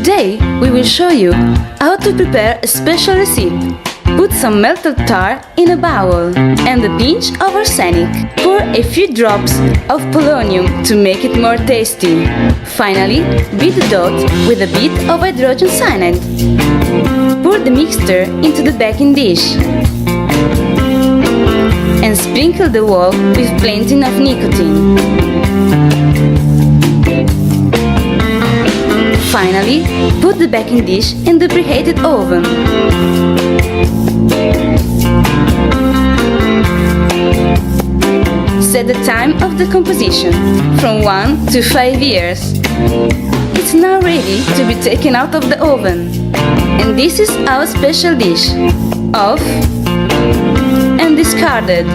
Today we will show you how to prepare a special recipe. Put some melted tar in a bowl and a pinch of arsenic. Pour a few drops of polonium to make it more tasty. Finally, beat the dough with a bit of hydrogen cyanide. Pour the mixture into the baking dish and sprinkle the wall with plenty of nicotine. Finally, put the baking dish in the preheated oven. Set the time of the composition from 1 to 5 years. It's now ready to be taken out of the oven. And this is our special dish, off and discarded.